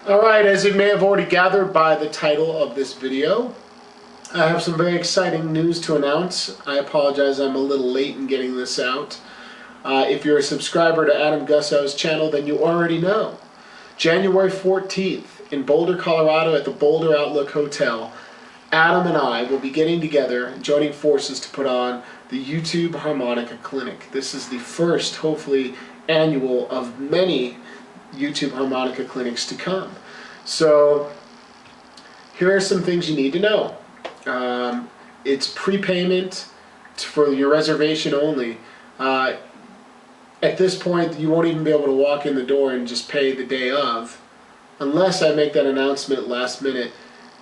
Alright, as you may have already gathered by the title of this video, I have some very exciting news to announce. I apologize, I'm a little late in getting this out. If you're a subscriber to Adam Gussow's channel, then you already know. January 14th in Boulder, Colorado at the Boulder Outlook Hotel, Adam and I will be getting together, joining forces to put on the YouTube Harmonica Clinic. This is the first, hopefully, annual of many YouTube Harmonica clinics to come. So here are some things you need to know. It's prepayment for your reservation only. At this point you won't even be able to walk in the door and just pay the day of, unless I make that announcement last minute.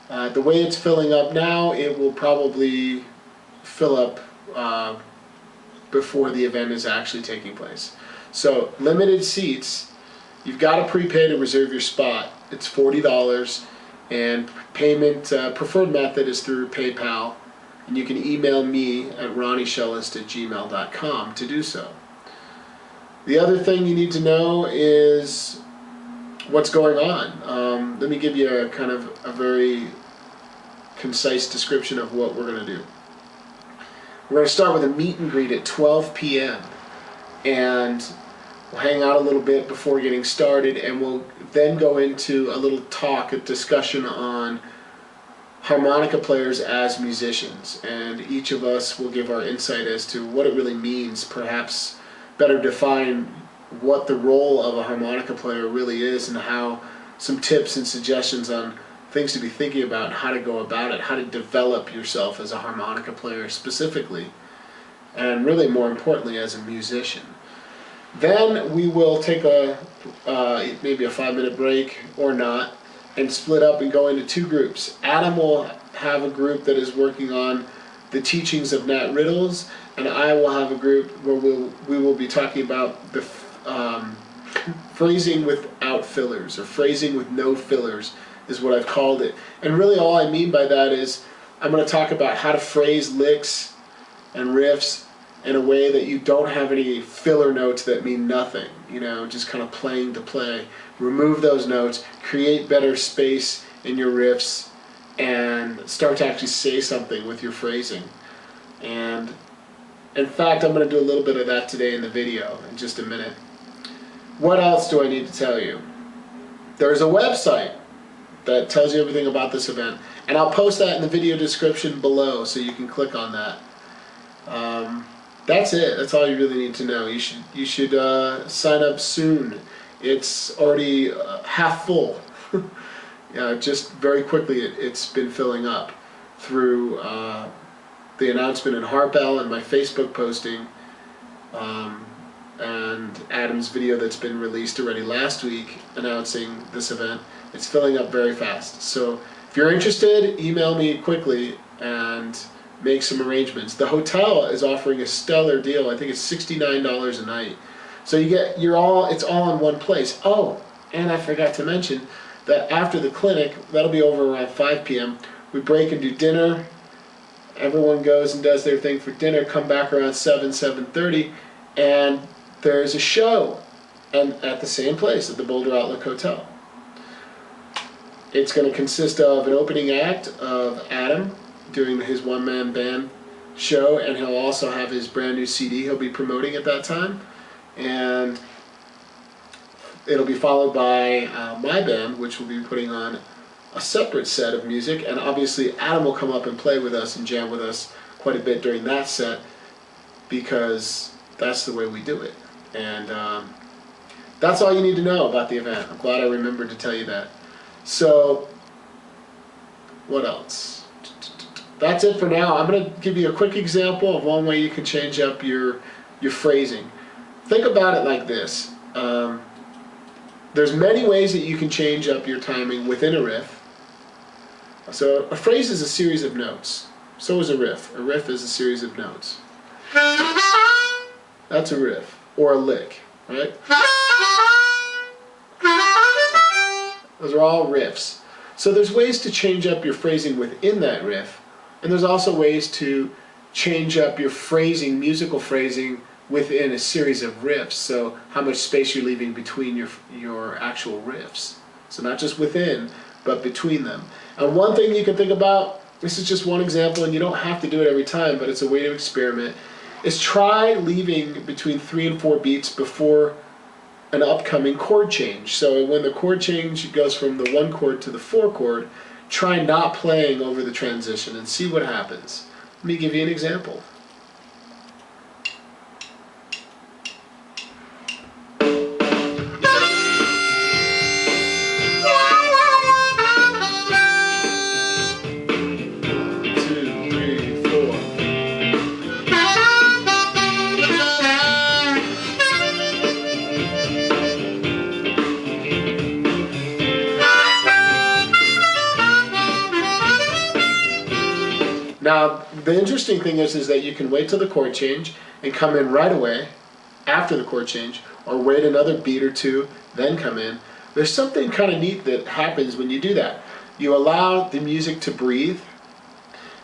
The way it's filling up now, it will probably fill up before the event is actually taking place. So limited seats. You've got to prepay to reserve your spot. It's $40, and payment preferred method is through PayPal, and you can email me at ronnieshellist@gmail.com to do so. The other thing you need to know is what's going on. Let me give you a kind of a very concise description of what we're going to do. We're going to start with a meet and greet at 12 p.m. and we'll hang out a little bit before getting started, and we'll then go into a little talk, a discussion on harmonica players as musicians, and each of us will give our insight as to what it really means, perhaps better define what the role of a harmonica player really is, and how some tips and suggestions on things to be thinking about, and how to go about it, how to develop yourself as a harmonica player specifically, and really more importantly as a musician. Then we will take maybe a 5-minute break or not, and split up and go into two groups. Adam will have a group that is working on the teachings of Nat Riddles, and I will have a group where we will be talking about the phrasing without fillers, or phrasing with no fillers is what I've called it. And really all I mean by that is I'm going to talk about how to phrase licks and riffs in a way that you don't have any filler notes that mean nothing, you know, just kind of playing to play. Remove those notes, create better space in your riffs, and start to actually say something with your phrasing. And in fact, I'm going to do a little bit of that today in the video in just a minute. What else do I need to tell you? There's a website that tells you everything about this event, and I'll post that in the video description below so you can click on that. That's it. That's all you really need to know. You should sign up soon. It's already half full. Just very quickly it's been filling up through the announcement in Harpel and my Facebook posting, and Adam's video that's been released already last week announcing this event. It's filling up very fast. So if you're interested, email me quickly and make some arrangements. The hotel is offering a stellar deal. I think it's $69 a night. So it's all in one place. Oh, and I forgot to mention that after the clinic, that'll be over around 5 p.m. we break and do dinner. Everyone goes and does their thing for dinner, come back around 7:30, and there's a show, and at the same place, at the Boulder Outlook Hotel. It's going to consist of an opening act of Adam doing his one-man band show, and he'll also have his brand new CD he'll be promoting at that time, and it'll be followed by my band, which will be putting on a separate set of music, and obviously Adam will come up and play with us and jam with us quite a bit during that set, because that's the way we do it. And that's all you need to know about the event. I'm glad I remembered to tell you that. So what else? that's it for now. I'm going to give you a quick example of one way you can change up your phrasing. Think about it like this. There's many ways that you can change up your timing within a riff. So a phrase is a series of notes. So is a riff. A riff is a series of notes. That's a riff, or a lick, right? Those are all riffs. So there's ways to change up your phrasing within that riff, and there's also ways to change up your phrasing, musical phrasing, within a series of riffs. So how much space you're leaving between your actual riffs. So not just within, but between them. And one thing you can think about, this is just one example, and you don't have to do it every time, but it's a way to experiment, is try leaving between 3 and 4 beats before an upcoming chord change. So when the chord change goes from the 1 chord to the 4 chord, try not playing over the transition and see what happens. Let me give you an example. Now, the interesting thing is that you can wait till the chord change and come in right away after the chord change, or wait another beat or two, then come in. There's something kind of neat that happens when you do that. You allow the music to breathe,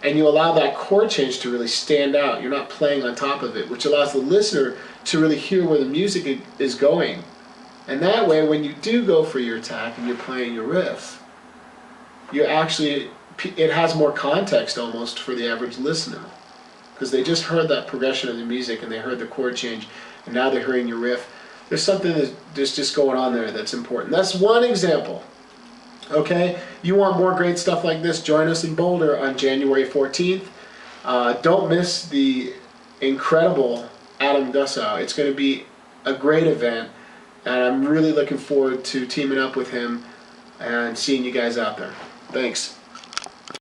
and you allow that chord change to really stand out. You're not playing on top of it, which allows the listener to really hear where the music is going. And that way, when you do go for your attack and you're playing your riff, you actually, it has more context almost for the average listener, because they just heard that progression of the music and they heard the chord change, and now they're hearing your riff. There's something that's just going on there that's important. That's one example. Okay, you want more great stuff like this? Join us in Boulder on January 14th. Don't miss the incredible Adam Gussow. It's going to be a great event, and I'm really looking forward to teaming up with him and seeing you guys out there. Thanks.